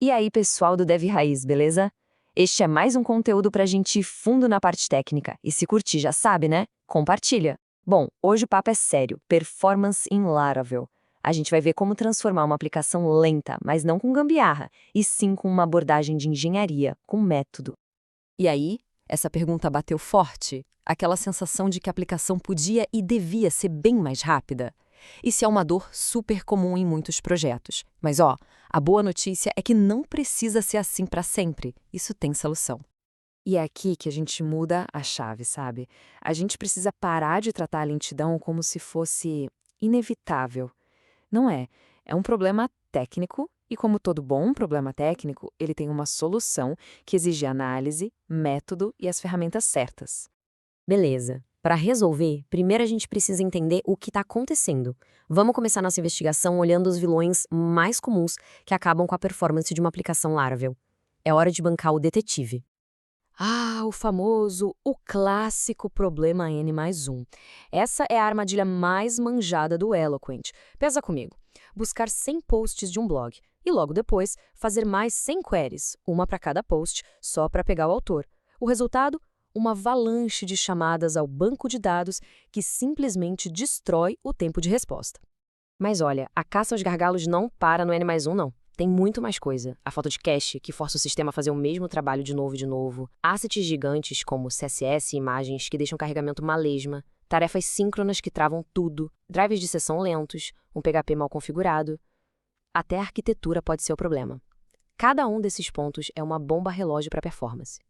E aí, pessoal do Dev Raiz, beleza? Este é mais um conteúdo pra gente ir fundo na parte técnica. E se curtir, já sabe, né? Compartilha. Bom, hoje o papo é sério, performance em Laravel. A gente vai ver como transformar uma aplicação lenta, mas não com gambiarra, e sim com uma abordagem de engenharia, com método. E aí, essa pergunta bateu forte, aquela sensação de que a aplicação podia e devia ser bem mais rápida. Isso é uma dor super comum em muitos projetos. Mas a boa notícia é que não precisa ser assim para sempre. Isso tem solução. E é aqui que a gente muda a chave, sabe? A gente precisa parar de tratar a lentidão como se fosse inevitável. Não é. É um problema técnico e, como todo bom problema técnico, ele tem uma solução que exige análise, método e as ferramentas certas. Beleza. Para resolver, primeiro a gente precisa entender o que está acontecendo. Vamos começar nossa investigação olhando os vilões mais comuns que acabam com a performance de uma aplicação Laravel. É hora de bancar o detetive. O clássico problema N mais 1. Essa é a armadilha mais manjada do Eloquent. Pensa comigo. Buscar 100 posts de um blog e logo depois fazer mais 100 queries, uma para cada post, só para pegar o autor. O resultado? Uma avalanche de chamadas ao banco de dados que simplesmente destrói o tempo de resposta. Mas olha, a caça aos gargalos não para no N mais 1, não. Tem muito mais coisa. A falta de cache, que força o sistema a fazer o mesmo trabalho de novo e de novo. Assets gigantes, como CSS e imagens, que deixam o carregamento uma lesma. Tarefas síncronas que travam tudo. Drivers de sessão lentos. Um PHP mal configurado. Até a arquitetura pode ser o problema. Cada um desses pontos é uma bomba relógio para performance.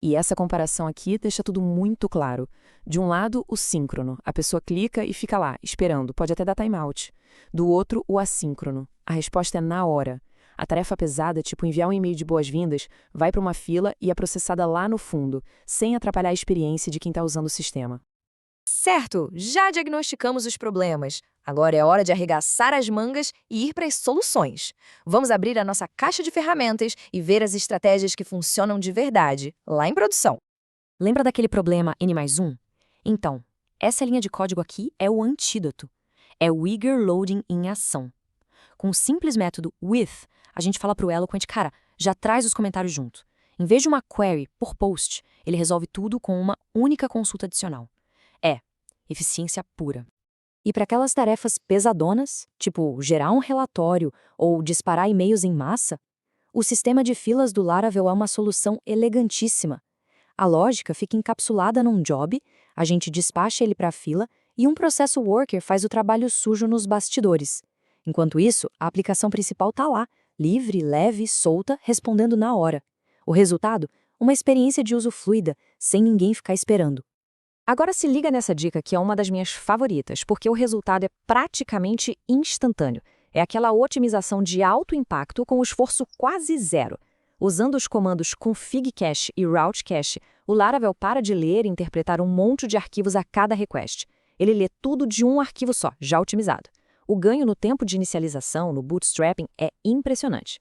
E essa comparação aqui deixa tudo muito claro. De um lado, o síncrono. A pessoa clica e fica lá, esperando, pode até dar timeout. Do outro, o assíncrono. A resposta é na hora. A tarefa pesada, tipo enviar um e-mail de boas-vindas, vai para uma fila e é processada lá no fundo, sem atrapalhar a experiência de quem está usando o sistema. Certo, já diagnosticamos os problemas. Agora é hora de arregaçar as mangas e ir para as soluções. Vamos abrir a nossa caixa de ferramentas e ver as estratégias que funcionam de verdade, lá em produção. Lembra daquele problema N mais 1? Então, essa linha de código aqui é o antídoto. É o Eager Loading em ação. Com o simples método with, a gente fala para o Eloquent, cara, já traz os comentários junto. Em vez de uma query por post, ele resolve tudo com uma única consulta adicional. É eficiência pura. E para aquelas tarefas pesadonas, tipo gerar um relatório ou disparar e-mails em massa, o sistema de filas do Laravel é uma solução elegantíssima. A lógica fica encapsulada num job, a gente despacha ele para a fila e um processo worker faz o trabalho sujo nos bastidores. Enquanto isso, a aplicação principal está lá, livre, leve, solta, respondendo na hora. O resultado? Uma experiência de uso fluida, sem ninguém ficar esperando. Agora se liga nessa dica que é uma das minhas favoritas, porque o resultado é praticamente instantâneo. É aquela otimização de alto impacto com esforço quase zero. Usando os comandos config cache e route cache, o Laravel para de ler e interpretar um monte de arquivos a cada request. Ele lê tudo de um arquivo só, já otimizado. O ganho no tempo de inicialização, no bootstrapping, é impressionante.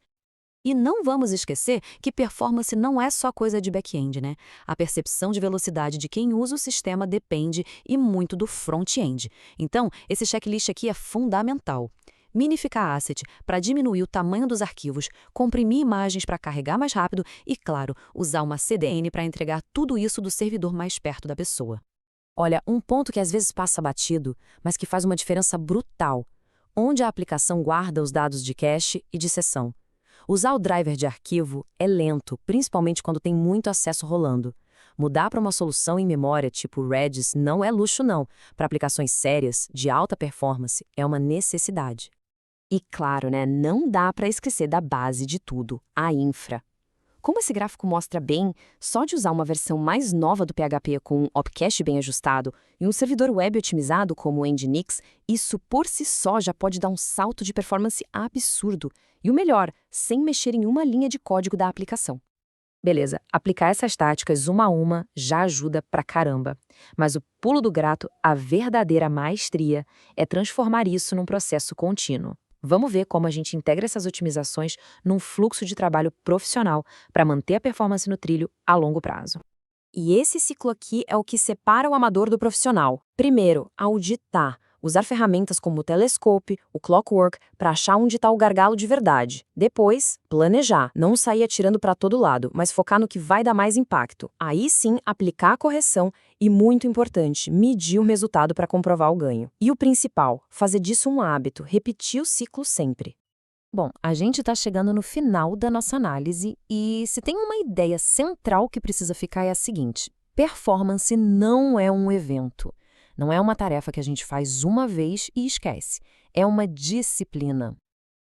E não vamos esquecer que performance não é só coisa de back-end, né? A percepção de velocidade de quem usa o sistema depende e muito do front-end. Então, esse checklist aqui é fundamental. Minificar asset para diminuir o tamanho dos arquivos, comprimir imagens para carregar mais rápido e, claro, usar uma CDN para entregar tudo isso do servidor mais perto da pessoa. Olha, um ponto que às vezes passa batido, mas que faz uma diferença brutal. Onde a aplicação guarda os dados de cache e de sessão. Usar o driver de arquivo é lento, principalmente quando tem muito acesso rolando. Mudar para uma solução em memória tipo Redis não é luxo não. Para aplicações sérias, de alta performance, é uma necessidade. E claro, né, não dá para esquecer da base de tudo, a infra. Como esse gráfico mostra bem, só de usar uma versão mais nova do PHP com um opcache bem ajustado e um servidor web otimizado como o Nginx, isso por si só já pode dar um salto de performance absurdo. E o melhor, sem mexer em uma linha de código da aplicação. Beleza, aplicar essas táticas uma a uma já ajuda pra caramba. Mas o pulo do gato, a verdadeira maestria, é transformar isso num processo contínuo. Vamos ver como a gente integra essas otimizações num fluxo de trabalho profissional para manter a performance no trilho a longo prazo. E esse ciclo aqui é o que separa o amador do profissional. Primeiro, auditar. Usar ferramentas como o Telescope, o Clockwork, para achar onde está o gargalo de verdade. Depois, planejar. Não sair atirando para todo lado, mas focar no que vai dar mais impacto. Aí sim, aplicar a correção e, muito importante, medir o resultado para comprovar o ganho. E o principal, fazer disso um hábito, repetir o ciclo sempre. Bom, a gente está chegando no final da nossa análise e se tem uma ideia central que precisa ficar é a seguinte: performance não é um evento. Não é uma tarefa que a gente faz uma vez e esquece. É uma disciplina.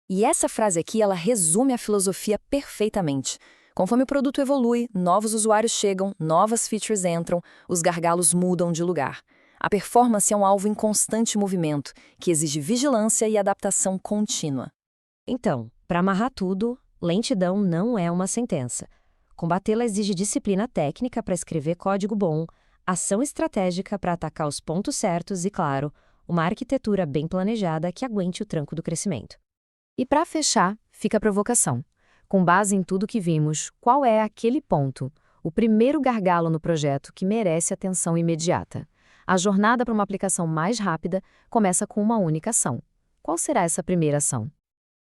E essa frase aqui, ela resume a filosofia perfeitamente. Conforme o produto evolui, novos usuários chegam, novas features entram, os gargalos mudam de lugar. A performance é um alvo em constante movimento, que exige vigilância e adaptação contínua. Então, para amarrar tudo, lentidão não é uma sentença. Combatê-la exige disciplina técnica para escrever código bom, ação estratégica para atacar os pontos certos e, claro, uma arquitetura bem planejada que aguente o tranco do crescimento. E para fechar, fica a provocação. Com base em tudo que vimos, qual é aquele ponto, o primeiro gargalo no projeto que merece atenção imediata? A jornada para uma aplicação mais rápida começa com uma única ação. Qual será essa primeira ação?